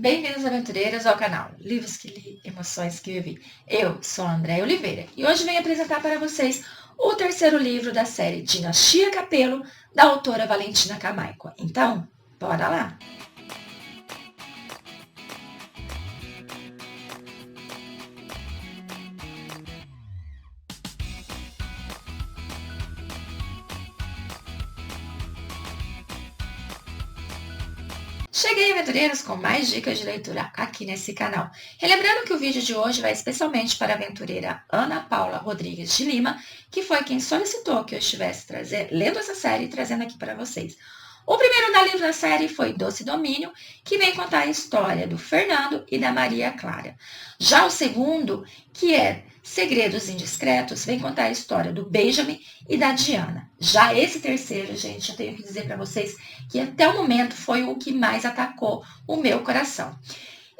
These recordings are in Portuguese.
Bem-vindos, aventureiros, ao canal Livros que Li, Emoções que Vivi. Eu sou a Andréia Oliveira e hoje venho apresentar para vocês o terceiro livro da série Dinastia Capelo, da autora Valentina Kamaiко. Então, bora lá! Cheguei, aventureiros, com mais dicas de leitura aqui nesse canal. Relembrando que o vídeo de hoje vai especialmente para a aventureira Ana Paula Rodrigues de Lima, que foi quem solicitou que eu estivesse lendo essa série e trazendo aqui para vocês. O primeiro livro da série foi Doce Domínio, que vem contar a história do Fernando e da Maria Clara. Já o segundo, que é Segredos Indiscretos, vem contar a história do Benjamin e da Diana. Já esse terceiro, gente, eu tenho que dizer para vocês que até o momento foi o que mais atacou o meu coração.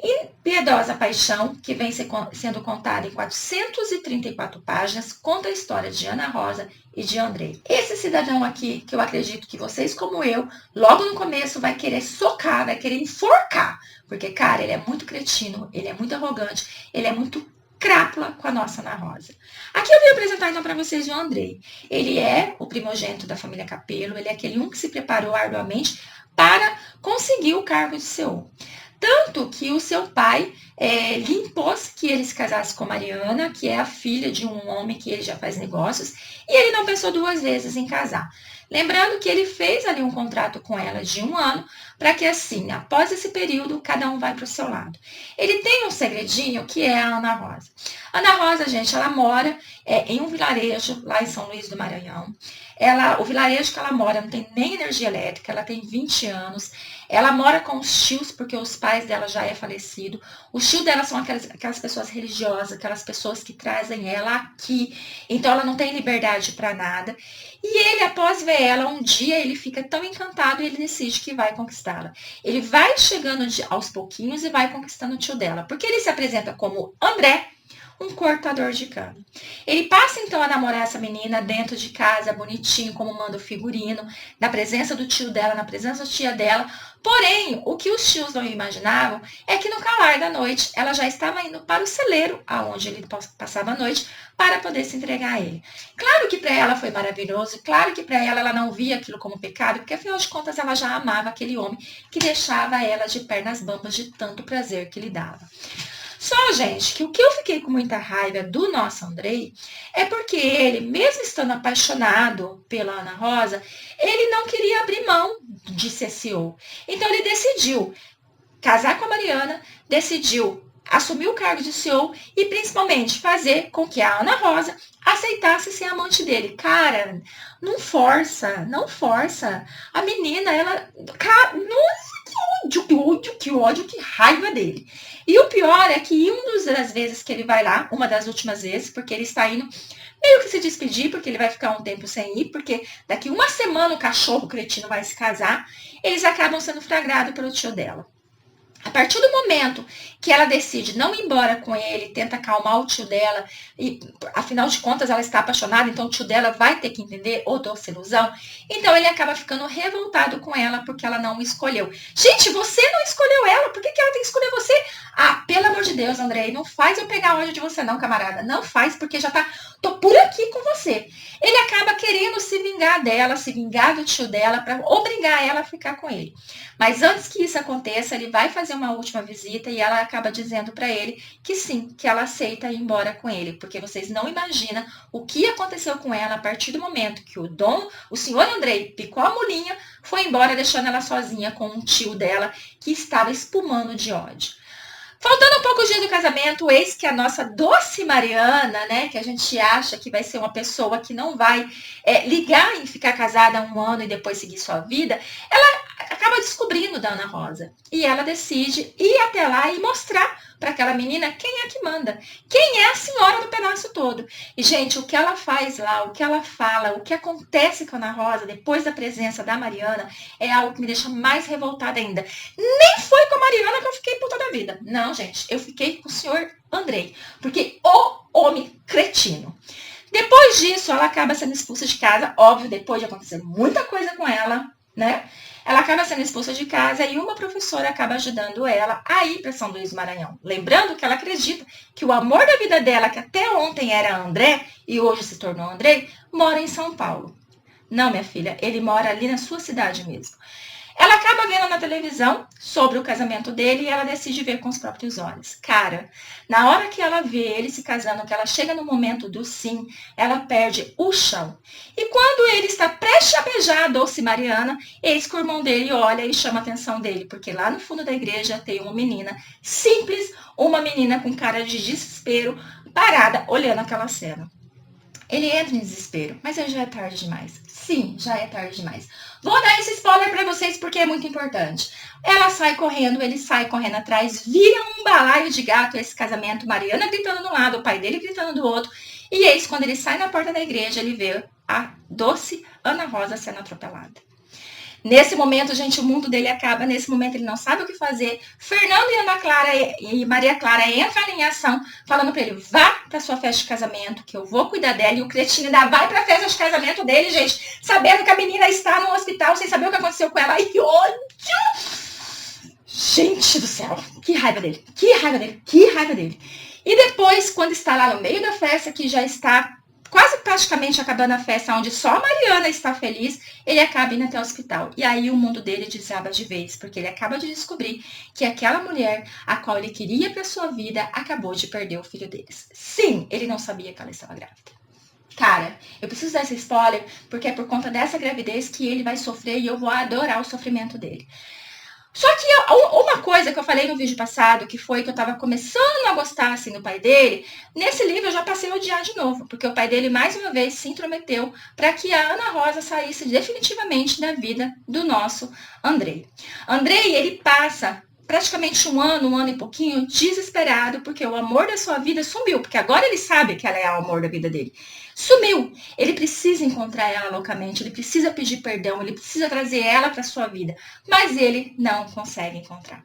Impiedosa Paixão, que vem sendo contada em 434 páginas, conta a história de Ana Rosa e de Andrei. Esse cidadão aqui, que eu acredito que vocês, como eu, logo no começo vai querer socar, vai querer enforcar, porque, cara, ele é muito cretino, ele é muito arrogante, ele é muito crápula com a nossa Ana Rosa. Aqui eu vim apresentar então para vocês o Andrei. Ele é o primogênito da família Capelo, ele é aquele que se preparou arduamente para conseguir o cargo de CEO. Tanto que o seu pai lhe impôs que ele se casasse com Mariana, que é a filha de um homem que ele já faz negócios, e ele não pensou duas vezes em casar. Lembrando que ele fez ali um contrato com ela de 1 ano, para que assim, após esse período, cada um vai para o seu lado. Ele tem um segredinho que é a Ana Rosa. Ana Rosa, gente, ela mora em um vilarejo lá em São Luís do Maranhão. O vilarejo que ela mora não tem nem energia elétrica, ela tem 20 anos. Ela mora com os tios, porque os pais dela já é falecido. Os tios dela são aquelas pessoas religiosas, aquelas pessoas que trazem ela aqui. Então, ela não tem liberdade para nada. E ele, após ver ela, um dia ele fica tão encantado e ele decide que vai conquistá-la. Ele vai chegando aos pouquinhos e vai conquistando o tio dela. Porque ele se apresenta como André, um cortador de cana. Ele passa então a namorar essa menina dentro de casa, bonitinho, como manda o figurino, na presença do tio dela, na presença da tia dela. Porém, o que os tios não imaginavam é que no calar da noite, ela já estava indo para o celeiro, aonde ele passava a noite, para poder se entregar a ele. Claro que para ela foi maravilhoso, claro que para ela não via aquilo como pecado, porque afinal de contas ela já amava aquele homem que deixava ela de pernas bambas de tanto prazer que lhe dava. Só, gente, que o que eu fiquei com muita raiva do nosso Andrei é porque ele, mesmo estando apaixonado pela Ana Rosa, ele não queria abrir mão de ser CEO. Então, ele decidiu casar com a Mariana, decidiu assumir o cargo de CEO e, principalmente, fazer com que a Ana Rosa aceitasse ser amante dele. Cara, não força, não força. A menina, ela... Nossa, que ódio, que raiva dele. E o pior é que das vezes que ele vai lá, uma das últimas vezes, porque ele está indo meio que se despedir, porque ele vai ficar um tempo sem ir, porque daqui 1 semana o cachorro cretino vai se casar, eles acabam sendo flagrados pelo tio dela. A partir do momento que ela decide não ir embora com ele, tenta acalmar o tio dela, e afinal de contas ela está apaixonada, então o tio dela vai ter que entender, ou doce ilusão, então ele acaba ficando revoltado com ela porque ela não o escolheu. Gente, você não escolheu ela, por que ela tem que escolher você? Ah, pelo amor de Deus, Andrei, não faz eu pegar ódio de você não, camarada, não faz, porque tô por aqui com você. Ele acaba querendo se vingar dela, se vingar do tio dela, para obrigar ela a ficar com ele. Mas antes que isso aconteça, ele vai fazer uma última visita e ela acaba dizendo para ele que sim, que ela aceita ir embora com ele, porque vocês não imaginam o que aconteceu com ela a partir do momento que o senhor Andrei picou a mulinha, foi embora deixando ela sozinha com um tio dela que estava espumando de ódio. Faltando um pouco de dia do casamento, eis que a nossa doce Mariana, né, que a gente acha que vai ser uma pessoa que não vai ligar em ficar casada 1 ano e depois seguir sua vida, ela acaba descobrindo da Ana Rosa. E ela decide ir até lá e mostrar para aquela menina quem é que manda. Quem é a senhora do pedaço todo. E, gente, o que ela faz lá, o que ela fala, o que acontece com a Ana Rosa depois da presença da Mariana é algo que me deixa mais revoltada ainda. Nem foi com a Mariana que eu fiquei puta da vida. Não, gente, eu fiquei com o senhor Andrei. Porque o homem cretino. Depois disso, ela acaba sendo expulsa de casa. Óbvio, depois de acontecer muita coisa com ela, né? ela acaba sendo expulsa de casa e uma professora acaba ajudando ela a ir para São Luís do Maranhão. Lembrando que ela acredita que o amor da vida dela, que até ontem era André e hoje se tornou Andrei, mora em São Paulo. Não, minha filha, ele mora ali na sua cidade mesmo. Ela acaba vendo na televisão sobre o casamento dele e ela decide ver com os próprios olhos. Cara, na hora que ela vê ele se casando, que ela chega no momento do sim, ela perde o chão. E quando ele está prestes a beijar a Doce Mariana, eis que o irmão dele olha e chama a atenção dele, porque lá no fundo da igreja tem uma menina simples, uma menina com cara de desespero, parada, olhando aquela cena. Ele entra em desespero, mas já é tarde demais. Sim, já é tarde demais. Vou dar esse spoiler pra vocês porque é muito importante. Ela sai correndo, ele sai correndo atrás, vira um balaio de gato esse casamento, Mariana gritando de um lado, o pai dele gritando do outro. E eis, quando ele sai na porta da igreja, ele vê a doce Ana Rosa sendo atropelada. Nesse momento, gente, o mundo dele acaba. Nesse momento, ele não sabe o que fazer. Fernando e Ana Clara e Maria Clara entram em ação, falando para ele, vá para sua festa de casamento, que eu vou cuidar dela. E o cretino ainda vai para a festa de casamento dele, gente, sabendo que a menina está no hospital, sem saber o que aconteceu com ela. Ai, que ódio! Gente do céu, que raiva dele, que raiva dele, que raiva dele. E depois, quando está lá no meio da festa, que já está quase praticamente acabando a festa, onde só a Mariana está feliz, ele acaba indo até o hospital. E aí o mundo dele desaba de vez, porque ele acaba de descobrir que aquela mulher a qual ele queria para sua vida acabou de perder o filho deles. Sim, ele não sabia que ela estava grávida. Cara, eu preciso dar esse spoiler, porque é por conta dessa gravidez que ele vai sofrer e eu vou adorar o sofrimento dele. Só que uma coisa que eu falei no vídeo passado, que foi que eu tava começando a gostar, assim, do pai dele, nesse livro eu já passei a odiar de novo, porque o pai dele, mais uma vez, se intrometeu para que a Ana Rosa saísse definitivamente da vida do nosso Andrei. Andrei, ele passa praticamente um ano e pouquinho, desesperado, porque o amor da sua vida sumiu, porque agora ele sabe que ela é o amor da vida dele. Sumiu. Ele precisa encontrar ela loucamente, ele precisa pedir perdão, ele precisa trazer ela para sua vida, mas ele não consegue encontrar.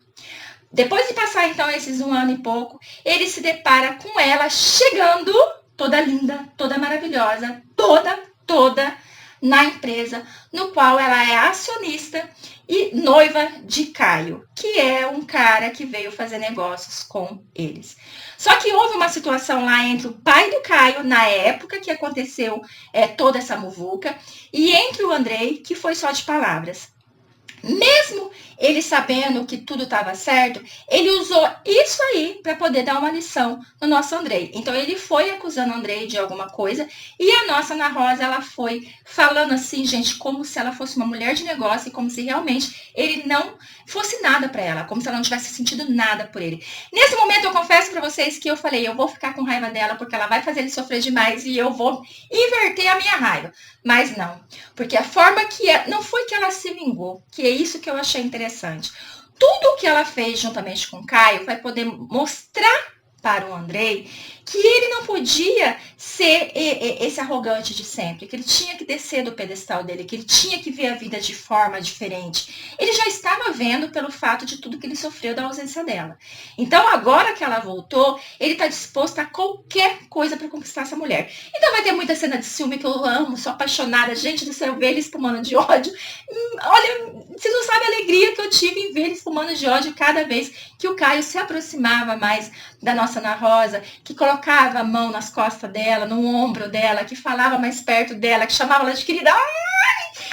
Depois de passar, então, esses um ano e pouco, ele se depara com ela chegando, toda linda, toda maravilhosa, toda na empresa, no qual ela é acionista e noiva de Caio, que é um cara que veio fazer negócios com eles. Só que houve uma situação lá entre o pai do Caio, na época que aconteceu toda essa muvuca, e entre o Andrei, que foi só de palavras. Mesmo ele sabendo que tudo estava certo, ele usou isso aí para poder dar uma lição no nosso Andrei. Então ele foi acusando o Andrei de alguma coisa e a nossa Ana Rosa, ela foi falando assim, gente, como se ela fosse uma mulher de negócio e como se realmente ele não fosse nada para ela, como se ela não tivesse sentido nada por ele. Nesse momento eu confesso para vocês que eu falei, eu vou ficar com raiva dela porque ela vai fazer ele sofrer demais e eu vou inverter a minha raiva. Mas não, porque a forma que não foi que ela se vingou, que é isso que eu achei interessante. Tudo o que ela fez juntamente com o Caio vai poder mostrar para o Andrei que ele não podia ser esse arrogante de sempre, que ele tinha que descer do pedestal dele, que ele tinha que ver a vida de forma diferente. Ele já estava vendo pelo fato de tudo que ele sofreu da ausência dela. Então, agora que ela voltou, ele está disposto a qualquer coisa para conquistar essa mulher. Então, vai ter muita cena de ciúme que eu amo, sou apaixonada. Gente do céu, ver ele espumando de ódio. Olha, vocês não sabem a alegria que eu tive em ver ele espumando de ódio cada vez que o Caio se aproximava mais da nossa Ana Rosa, que colocava a mão nas costas dela, no ombro dela, que falava mais perto dela, que chamava ela de querida. Ai,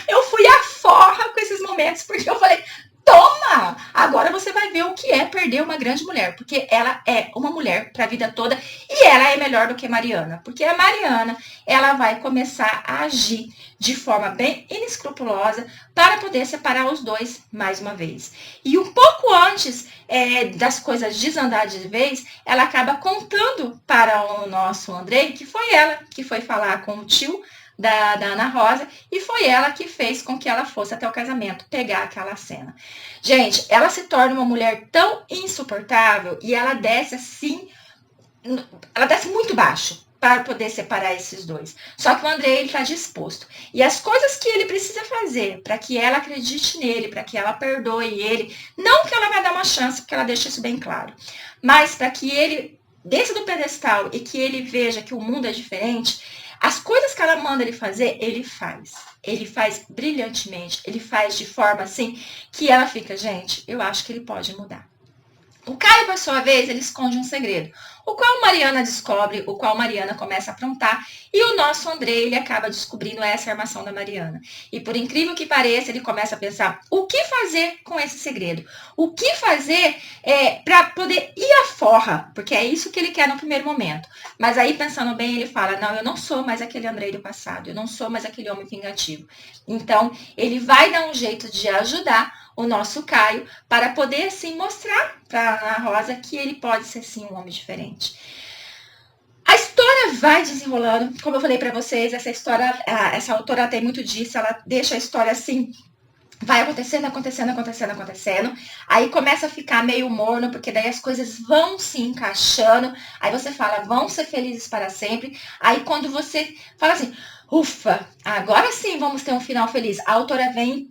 eu fui a forra com esses momentos, porque eu falei, toma! Agora você vai ver o que é perder uma grande mulher, porque ela é uma mulher para a vida toda e ela é melhor do que Mariana, porque a Mariana, ela vai começar a agir de forma bem inescrupulosa para poder separar os dois mais uma vez. E um pouco antes das coisas desandar de vez, ela acaba contando para o nosso Andrei que foi ela que foi falar com o tio da Ana Rosa, e foi ela que fez com que ela fosse até o casamento pegar aquela cena. Gente, ela se torna uma mulher tão insuportável e ela desce assim, ela desce muito baixo para poder separar esses dois. Só que o Andrei, ele está disposto. E as coisas que ele precisa fazer para que ela acredite nele, para que ela perdoe ele, não que ela vai dar uma chance, porque ela deixa isso bem claro, mas para que ele desça do pedestal e que ele veja que o mundo é diferente, As coisas que ela manda ele fazer, ele faz. Ele faz brilhantemente, ele faz de forma assim que ela fica, gente, eu acho que ele pode mudar. O Caio, por sua vez, ele esconde um segredo, o qual Mariana descobre, o qual Mariana começa a aprontar, e o nosso Andrei, ele acaba descobrindo essa armação da Mariana. E por incrível que pareça, ele começa a pensar o que fazer com esse segredo, o que fazer para poder ir à forra, porque é isso que ele quer no primeiro momento. Mas aí, pensando bem, ele fala, não, eu não sou mais aquele Andrei do passado, eu não sou mais aquele homem vingativo. Então, ele vai dar um jeito de ajudar o nosso Caio para poder, assim, mostrar para Ana Rosa que ele pode ser, sim, um homem diferente. A história vai desenrolando, como eu falei para vocês, essa história, essa autora tem muito disso, ela deixa a história assim, vai acontecendo, aí começa a ficar meio morno, porque daí as coisas vão se encaixando, aí você fala, vão ser felizes para sempre, aí quando você fala assim, ufa, agora sim vamos ter um final feliz, a autora vem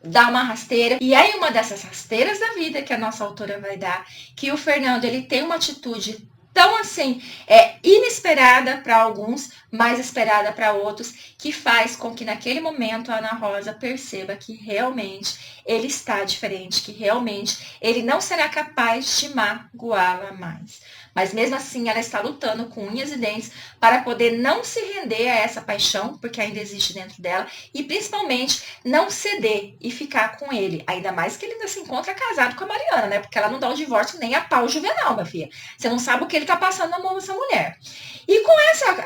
dar uma rasteira, e aí uma dessas rasteiras da vida que a nossa autora vai dar, que o Fernando, ele tem uma atitude tão assim, inesperada para alguns, mais esperada para outros, que faz com que naquele momento a Ana Rosa perceba que realmente ele está diferente, que realmente ele não será capaz de magoá-la mais. Mas mesmo assim ela está lutando com unhas e dentes para poder não se render a essa paixão, porque ainda existe dentro dela, e principalmente não ceder e ficar com ele. Ainda mais que ele ainda se encontra casado com a Mariana, né? Porque ela não dá o divórcio nem a pau juvenal, minha filha. Você não sabe o que ele tá passando na mão dessa mulher. E com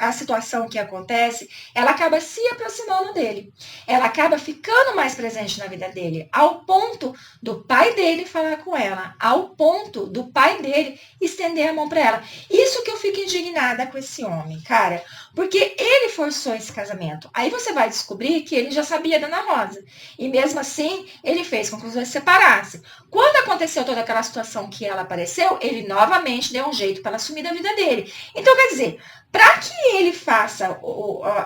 a situação que acontece, ela acaba se aproximando dele. Ela acaba ficando mais presente na vida dele, ao ponto do pai dele falar com ela, ao ponto do pai dele estender a mão para ela. Isso que eu fico indignada com esse homem, cara, porque ele forçou esse casamento. Aí você vai descobrir que ele já sabia da Ana Rosa. E mesmo assim, ele fez com que os dois se separassem. Quando aconteceu toda aquela situação que ela apareceu, ele novamente deu um jeito para ela assumir da vida dele. Então, quer dizer, para que ele faça,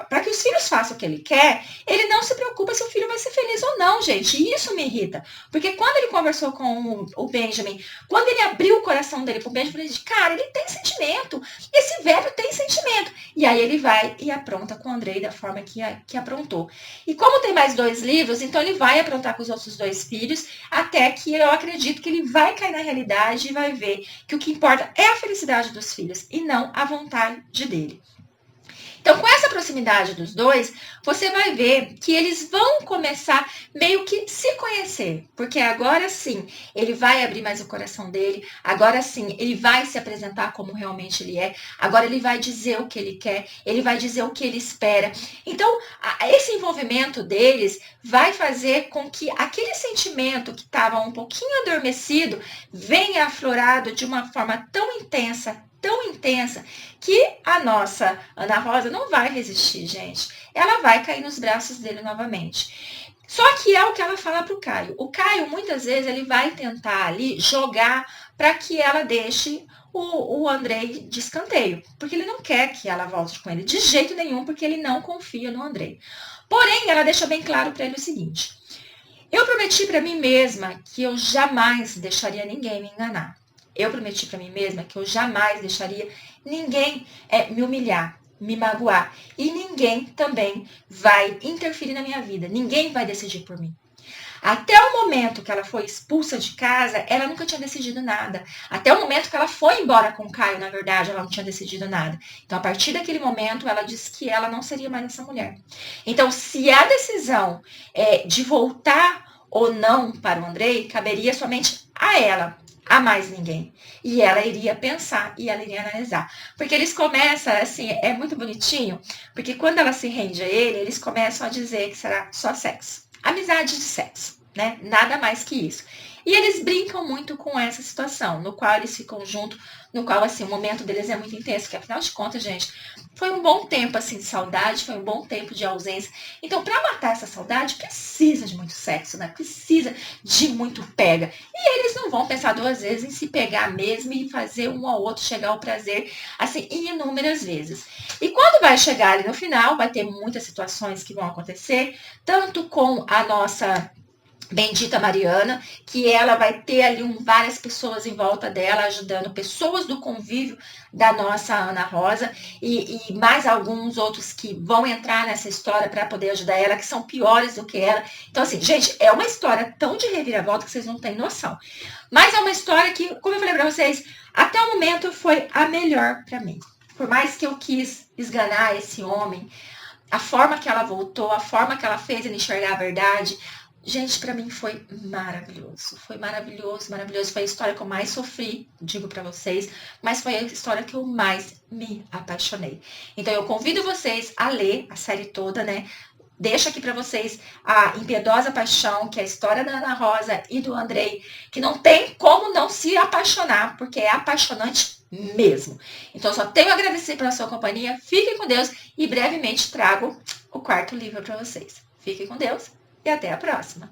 para que os filhos façam o que ele quer, ele não se preocupa se o filho vai ser feliz ou não, gente. E isso me irrita. Porque quando ele conversou com o Benjamin, quando ele abriu o coração dele pro Benjamin, ele disse, cara, ele tem sentimento. Esse velho tem sentimento. E aí ele vai e apronta com o Andrei da forma que aprontou. E como tem mais 2 livros, então ele vai aprontar com os outros 2 filhos, até que eu acredito que ele vai cair na realidade e vai ver que o que importa é a felicidade dos filhos e não a vontade dele. Então, com essa proximidade dos dois, você vai ver que eles vão começar meio que se conhecer, porque agora sim, ele vai abrir mais o coração dele, agora sim, ele vai se apresentar como realmente ele é, agora ele vai dizer o que ele quer, ele vai dizer o que ele espera. Então, esse envolvimento deles vai fazer com que aquele sentimento que estava um pouquinho adormecido venha aflorado de uma forma tão intensa, que a nossa Ana Rosa não vai resistir, gente. Ela vai cair nos braços dele novamente. Só que é o que ela fala pro Caio. O Caio, muitas vezes, ele vai tentar ali jogar para que ela deixe o Andrei de escanteio. Porque ele não quer que ela volte com ele de jeito nenhum, porque ele não confia no Andrei. Porém, ela deixa bem claro para ele o seguinte. Eu prometi para mim mesma que eu jamais deixaria ninguém me enganar. Eu prometi para mim mesma que eu jamais deixaria ninguém me humilhar, me magoar. E ninguém também vai interferir na minha vida. Ninguém vai decidir por mim. Até o momento que ela foi expulsa de casa, ela nunca tinha decidido nada. Até o momento que ela foi embora com o Caio, na verdade, ela não tinha decidido nada. Então, a partir daquele momento, ela disse que ela não seria mais essa mulher. Então, se a decisão de voltar ou não para o Andrei, caberia somente a ela, a mais ninguém. E ela iria pensar e ela iria analisar. Porque eles começam, assim, é muito bonitinho, porque quando ela se rende a ele, eles começam a dizer que será só sexo. Amizade de sexo, né? Nada mais que isso. E eles brincam muito com essa situação, no qual eles ficam juntos, no qual, assim, o momento deles é muito intenso, que afinal de contas, gente, foi um bom tempo, assim, de saudade, foi um bom tempo de ausência. Então, para matar essa saudade, precisa de muito sexo, né? Precisa de muito pega. E eles não vão pensar 2 vezes em se pegar mesmo e fazer um ao outro chegar ao prazer, assim, inúmeras vezes. E quando vai chegar ali no final, vai ter muitas situações que vão acontecer, tanto com a nossa Bendita Mariana, que ela vai ter ali várias pessoas em volta dela, ajudando, pessoas do convívio da nossa Ana Rosa, e mais alguns outros que vão entrar nessa história para poder ajudar ela, que são piores do que ela. Então, assim, gente, é uma história tão de reviravolta que vocês não têm noção. Mas é uma história que, como eu falei para vocês, até o momento foi a melhor para mim. Por mais que eu quis esganar esse homem, a forma que ela voltou, a forma que ela fez ele enxergar a verdade, gente, para mim foi maravilhoso. Foi maravilhoso, maravilhoso. Foi a história que eu mais sofri, digo para vocês, mas foi a história que eu mais me apaixonei. Então eu convido vocês a ler a série toda, né? Deixo aqui para vocês a Impiedosa Paixão, que é a história da Ana Rosa e do Andrei, que não tem como não se apaixonar, porque é apaixonante mesmo. Então, só tenho a agradecer pela sua companhia. Fiquem com Deus e brevemente trago o quarto livro para vocês. Fiquem com Deus e até a próxima.